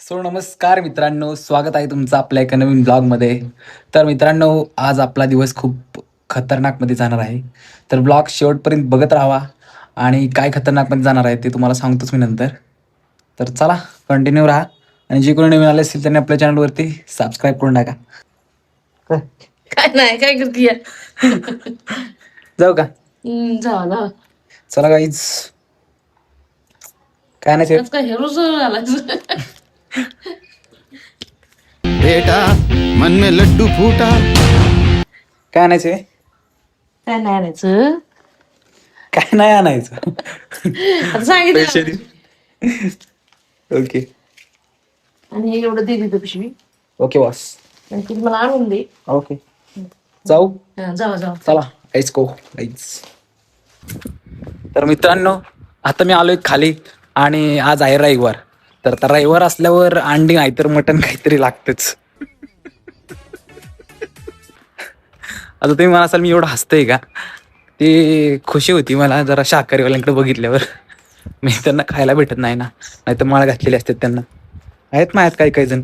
So नमस्कार मित्रांनो, स्वागत आहे तुमचं आपल्या एका नवीन ब्लॉगमध्ये. तर मित्रांनो, आज आपला दिवस खूप खतरनाकमध्ये जाणार आहे. तर ब्लॉग शेवटपर्यंत बघत राहा आणि काय खतरनाकमध्ये जाणार आहे ते तुम्हाला सांगतोच मी नंतर. तर चला कंटिन्यू राहा आणि जे कोणी नवीन आले असतील त्यांनी आपल्या चॅनलवरती सबस्क्राईब करून टाका. काय नाही काय करतीये जाऊ का? झाला चला गाईज. काय नाही आज काय हेरो झाला बेटा मन में लड्डू फूटा. काय आणायचं आहे? काय नाही आणायचं काय नाही आणायचं. आता सांगितलं ओके आणि हे एवढं दे दिलं पिशवी ओके बॉस. आणि ती मला आणून दे. ओके जाऊ. जावा जावा चला आईच को आईच. तर मित्रांनो, आता मी आलोय खाली आणि आज आहे रविवार. तर आता रविवार असल्यावर अंडी नाहीतर मटण काहीतरी लागतच. आता तुम्ही मला असाल मी एवढं हसतंय का? ती खुशी होती मला जरा शाकाहारीवाल्यांकडे बघितल्यावर. मी त्यांना खायला भेटत नाही ना, नाहीतर माळ घातलेले असतात त्यांना. आहेत माहीत काही काही जण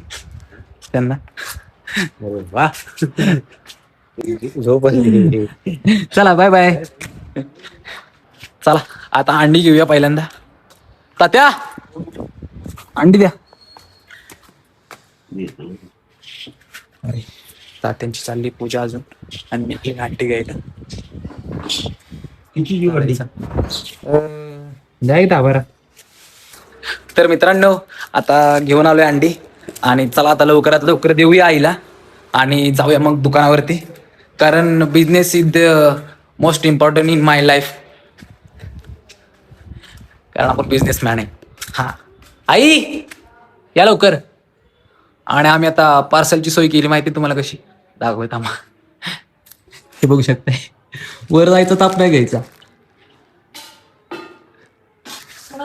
त्यांना. वा झोप. चला बाय बाय. चला आता अंडी घेऊया पहिल्यांदा. तात्या अंडी द्या. अरे तात्यांची चालली पूजा अजून आणि मी अंडी घ्यायला. द्या बरं. तर मित्रांनो, आता घेऊन आलोय अंडी आणि चला आता लवकरात लवकर देऊया आईला आणि जाऊया मग दुकानावरती. कारण business is the most important in my life. कारण आपण बिझनेसमॅन आहे. हा आई या लवकर. आणि आम्ही आता पार्सलची सोय केली, माहिती तुम्हाला कशी दाखवत आम्हा. हे बघू शकताय, वर जायचं ताप नाही घ्यायचा.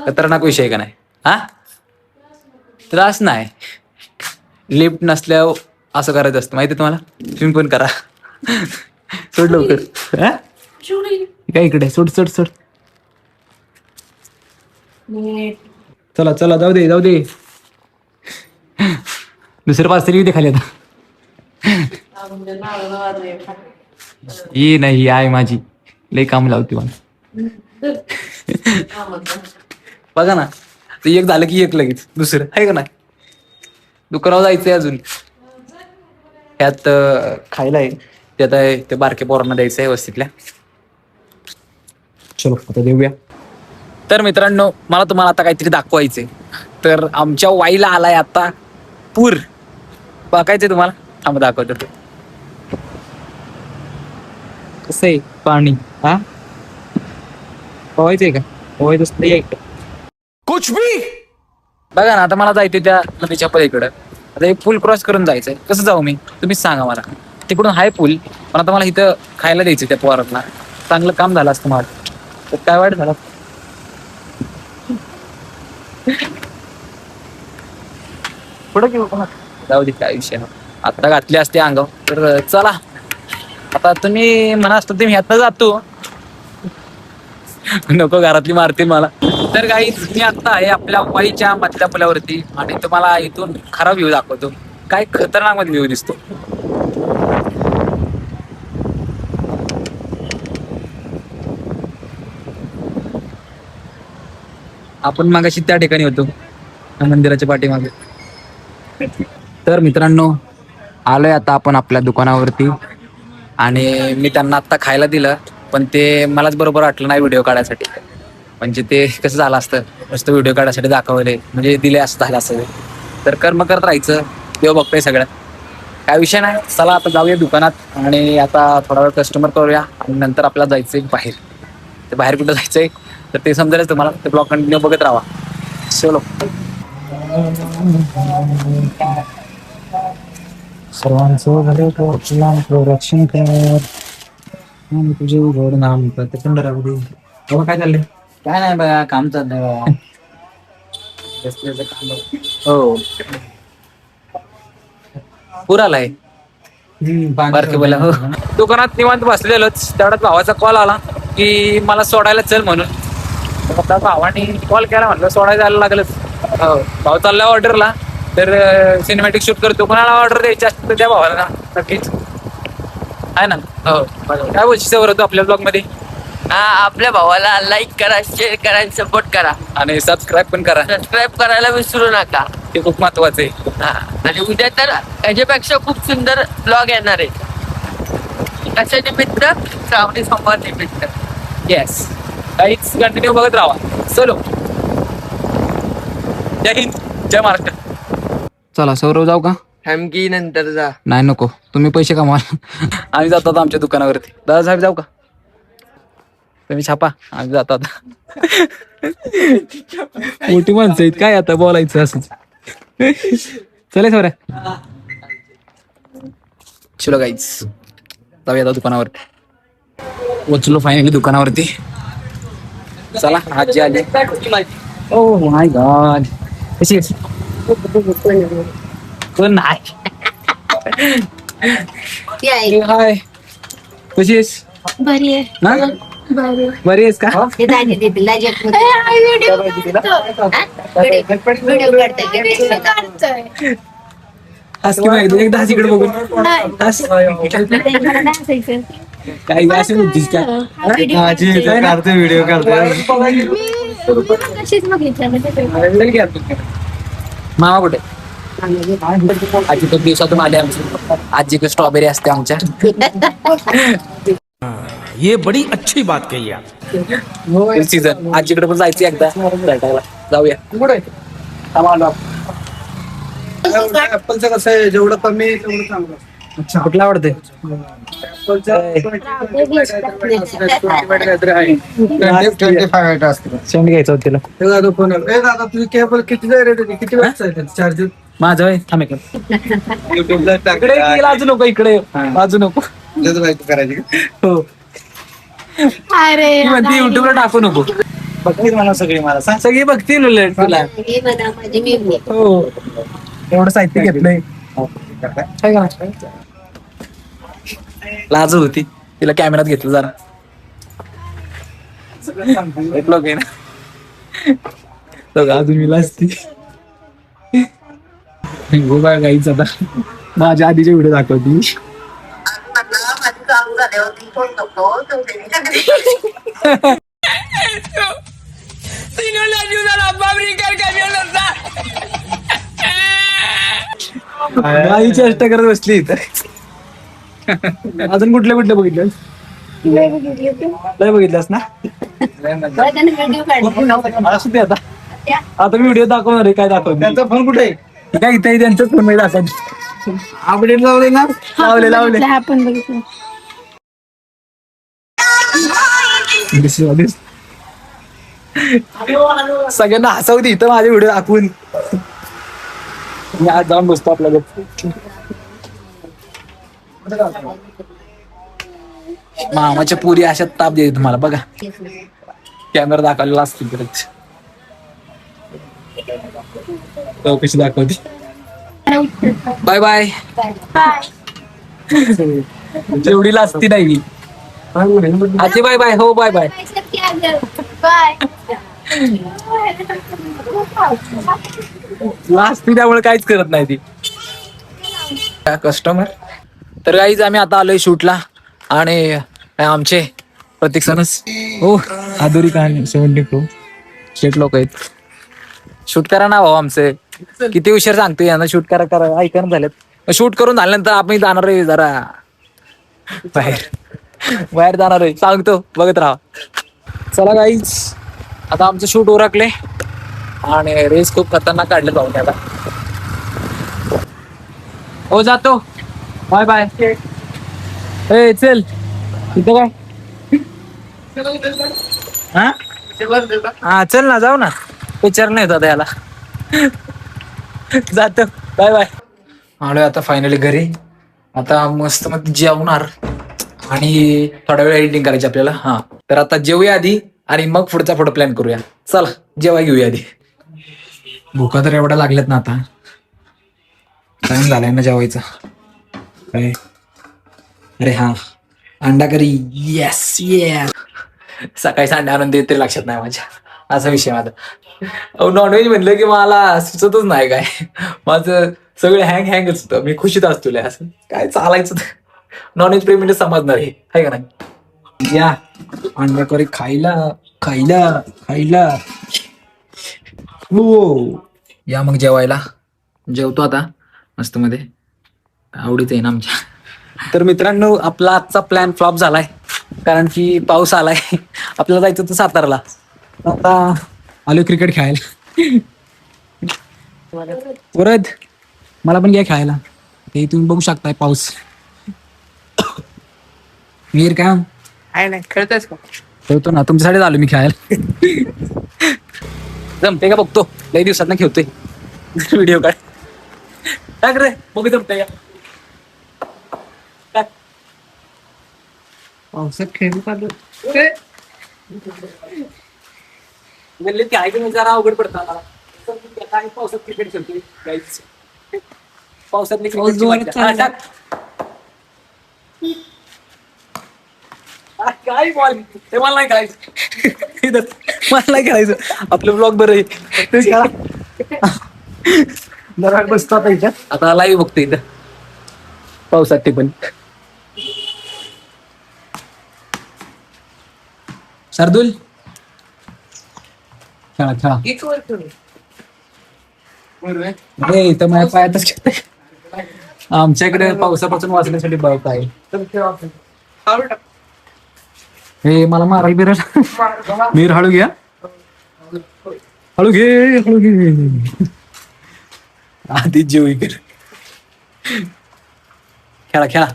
खतरनाक विषय का नाही? हा त्रास नाही. लिफ्ट नसल्यावर असं करायचं असतं माहिती तुम्हाला. तुम्ही पण करा. सोड लवकर. हा काय इकडे सोड सोड सोड. चला चला जाऊ दे जाऊ दे. दुसरं पार्सल येऊ दे खाली आता. ही नाही ही आहे माझी, लई काम लावते मला. बघा ना, ते एक झालं की एक लगेच दुसरं आहे का नाही. दुकानावर जायचंय अजून. त्यात खायला आहे, त्यात आहे ते बारके पोरांना द्यायचं आहे व्यवस्थितल्या. चलो आता देऊया. तर मित्रांनो, मला तुम्हाला आता काहीतरी दाखवायचंय. तर आमच्या वाईला आलाय आता पूर. बघायचंय तुम्हाला, आम्ही दाखवतो. कसं आहे पाणी? हा पवायचंय का? पवायचं इकडं कुछ भी बघा ना. आता मला जायचंय त्या नदीच्या पलीकडं. आता हे पूल क्रॉस करून जायचंय. कसं जाऊ मी? तुम्हीच सांगा मला. तिकडून हाय पूल, पण आता मला इथं खायला द्यायचं त्या पोरांना. चांगलं काम झालं असतं मला. तर काय वाईट झालं? पुढे घेऊ का? जाऊ दे, काय विषय. आता घातली असते अंगावर. तर चला आता तुम्ही म्हणा असतो ते मी आता जातो. नको, घरातली मारतील मला. तर काही मी आता आहे आपल्या वाईच्या मधल्या पुलावरती आणि तुम्हाला इथून खरा व्ह्यू दाखवतो. काय खतरनाक मध्ये व्ह्यू दिसतो. आपण मागाशी त्या ठिकाणी होतो, मंदिराच्या पाठीमागे. तर मित्रांनो, आलोय आता आपण आपल्या दुकानावरती आणि मी त्यांना आता खायला दिलं, पण ते मलाच बरोबर वाटलं नाही व्हिडिओ काढायसाठी. म्हणजे ते कसं झालं असतं, नुसतं व्हिडिओ काढायसाठी दाखवले म्हणजे दिले असं झालं असं. तर कर्म करत राहायचं, तेव्हा बघतोय सगळ्यात. काय विषय नाही. चला आता जाऊया दुकानात आणि आता थोडा वेळ कस्टमर करूया आणि नंतर आपल्याला जायचंय बाहेर. ते बाहेर कुठं जायचंय तर ते समजेलच तुम्हाला. ते ब्लॉग कंटिन्यू बघत राहा. चलो. सर्वांचं रक्षण कर. तुझे उघड नाम प्रत्येक राहू दे. बाबा काय चाललंय? काय नाही बघा, काम चाललंय बाबा. हो पूर आलाय बारके बोला. हो दुकानात निवांत बसलेलोच, तेवढ्यात भावाचा कॉल आला की मला सोडायला चल म्हणून. आता भावाने कॉल केला, म्हटलं सोडायला जायला लागलंच. हो भाऊ चाललाय ऑर्डरला. तर सिनेमॅटिक शूट करतो. कोणाला ऑर्डर द्यायची असते तर त्या भावाला ना नक्कीच आहे ना. हो काय बोलशील होतो आपल्या ब्लॉग मध्ये. हा, आपल्या भावाला लाईक करा, शेअर करा आणि सपोर्ट करा. आणि सबस्क्राईब पण करा, सबस्क्राईब करायला विसरू नका. ते खूप महत्वाचं आहे. हा, आणि उद्या तर याच्यापेक्षा खूप सुंदर ब्लॉग येणार आहे. कशा निमित्त? श्रावणी सोमवार निमित्त. येस काहीच कंटिन्यू बघत राहा. चलो जय हिंद जय महाराष्ट्र. चला सौरव जाऊ का. थमकी नंतर जा. नाही नको, तुम्ही पैसे कमावा. आम्ही जातो आता आमच्या दुकानावरती. दादा साहेब जाऊ का. तुम्ही छापा, आम्ही जातो आता. मोठी माणसं आहेत काय आता बोलायचं असंच. चले सौर्या. चलो गाईज जाऊया आता दुकानावरती. पोचलो फायनली दुकानावरती. चला आजी आली. ओ माय गॉड कशी आहेस? कोण नाही. हाय कशी आहेस? बरी आहे. ना बरी बरी आहेस का. हे दादी दीदीला व्हिडिओ काढतोय. हस की माहिती एकदा हस इकडे बघून हस. काही असं नव्हतीस का. व्हिडिओ कशीच बघितलं मामा कुठे. आजी तर दिवसातून आले आमची. आजीकडे स्ट्रॉबेरी असते आमच्या. ये बड़ी अच्छी बात कही आप. सीझन आजीकडे पण जायचं एकदा भेटायला. जाऊया कुठे. ऍपलचं कसं आहे, जेवढं कमी आहे तेवढं चांगलं. कुठला आवडते. शेंड घ्यायचं होतं तिला. दादा फोन दादा तुझी केबल किती रेट होती, किती वेळचा आहे चार्जर. माझं आहे थांब एक युट्यूबला इकडे लाजू नको. इकडे लाजू नको. करायची. हो अरे ती म्हणते युट्यूबला टाकू नको. बघतील मला सगळी, मला सांग. सगळी बघतील उलट तुला. हे बघा माझी मेमरी. हो एवढं साहित्य घेतलंय. काय का लाज होती तिला कॅमेरात घेतलं जरा. भेटलो की ना. अजून मी लाजती. गाईच आता माझ्या आधीचे व्हिडिओ दाखवती. गाई चेष्टा करत बसली इथं. अजून कुठले कुठले बघितलं. लय बघितलंस ना. व्हिडिओ काढतो. असू दे आता. आता मी व्हिडिओ दाखवणार आहे. काय दाखव. त्यांचा फोन कुठे आहे. काय इथे त्यांच्याच फोन मध्ये दाखव. अपडेट लावले ना. लावले हा पण बघितलं. सगळ्यांना हसवती इथं माझे व्हिडिओ दाखवून. मी आज जाऊन बसतो आपल्या मामाच्या पुरी अशा ताप देते तुम्हाला बघा. कॅमेरा दाखवलेला असतो परत. कशी दाखवते. Bye bye. जेवढी लाजती नाही आजी. Bye bye. हो बाय बाय. बाय. लाजती त्यामुळे काहीच करत नाही ती. कस्टमर. तर गाईज आम्ही आता आलोय शूटला. आणि आमचे प्रतीक सनस. हो अधुरी कहाणी 72 शेट लोक आहेत. शूट करा ना भाऊ आमचे. किती उशीर सांगतोय यांना शूट करा करा ऐकून झालेत. शूट करून झाल्यानंतर आपण जाणार आहे जरा बाहेर जाणार आहे सांगतो बघत राहा. चला गाईज आता आमचं शूट उरकले. आणि रेस खूप खतरनाक काढले जाऊन आता. हो जातो. Bye bye. ए चल इथं काय. हा चल ना जाऊ ना. पिक्चर नाही होता याला. जातो. Bye bye. आलोय आता फायनली घरी. आता मस्त मग जेवणार आणि थोडा वेळ एडिटिंग करायची आपल्याला. हा तर आता जेवूया आधी आणि मग पुढचा फोटो प्लॅन करूया. चला जेवाय घेऊया आधी. भुका तर एवढ्या लागल्यात ना आता. टाइम झालाय ना जेवायचा. काय अरे हा अंडा करी. येस ये. सकाळी अंडा आणून देत तरी लक्षात नाही माझ्या. असा विषय माझा. नॉनव्हेज म्हणलं की मला सुचतच नाही काय. माझं सगळं हँगच होतं. मी खुशीत असतो लय असं काय चालायचं. नॉनव्हेज प्रेमीने समजणार आहे का नाही. या अंड्याकरी खायला खायला खायला. हो या मग जेवायला. जेवतो आता मस्त मध्ये. आवडीच आहे ना आमच्या. तर मित्रांनो आपला आजचा प्लॅन फ्लॉप झालाय कारण की पाऊस आलाय. आपल्याला जायचं होतं सातारला. आता आलो क्रिकेट खेळायला. परत मला पण घ्या खेळायला. ते तुम्ही बघू शकताय पाऊस. मीर काय आहे नाही खेळतोयस का? खेळतो ना तुमच्यासाठी आलो मी खेळायला. जमते का बघतो. लई दिवसात ना खेळतोय. व्हिडिओ काढ टाक रे बघू जमते का. पावसात खेळू का गल्लीत काय की जरा अवघड पडतं मला. काय पावसात क्रिकेट खेळतोय गाईच. पावसातली पाऊस जोरात चालला. काय बॉल ते मला नाही खेळायचं. मला नाही खेळायचं. आपलं ब्लॉग बरं आहे. जरा बसतो आता इथं. आता लाईव्ह बघतो इथं पावसात ते पण. शार्दुल खेळा खेळा. अरे इथं माझ्या पायातच खेळतंय. आमच्याकडे पावसापासून वाचण्यासाठी बळत आहे. हे मला मारायला बिरायला. मीर हळू घ्या. हळू घे. आधी जीव इकडे. खेळा खेळा.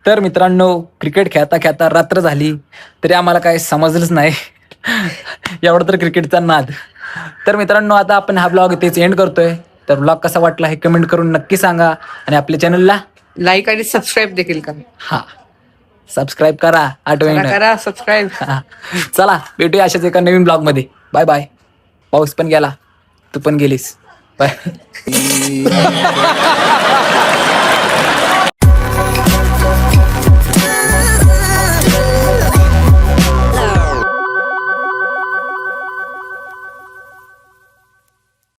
तर मित्रांनो क्रिकेट खेळता खेळता रात्र झाली तरी आम्हाला काय समजलंच नाही. एवढा तर क्रिकेटचा नाद. तर मित्रांनो आता आपण हा ब्लॉग इथेच एंड करतोय. तर ब्लॉग कसा वाटला हे कमेंट करून नक्की सांगा. आणि आपल्या चॅनलला लाईक आणि सबस्क्राईब देखील करा. हा सबस्क्राईब करा. आठवण करा सबस्क्राईब. चला भेटूया अशाच एका नवीन ब्लॉग मध्ये. Bye bye. पाऊस पण गेला तू पण गेलीस. बाय.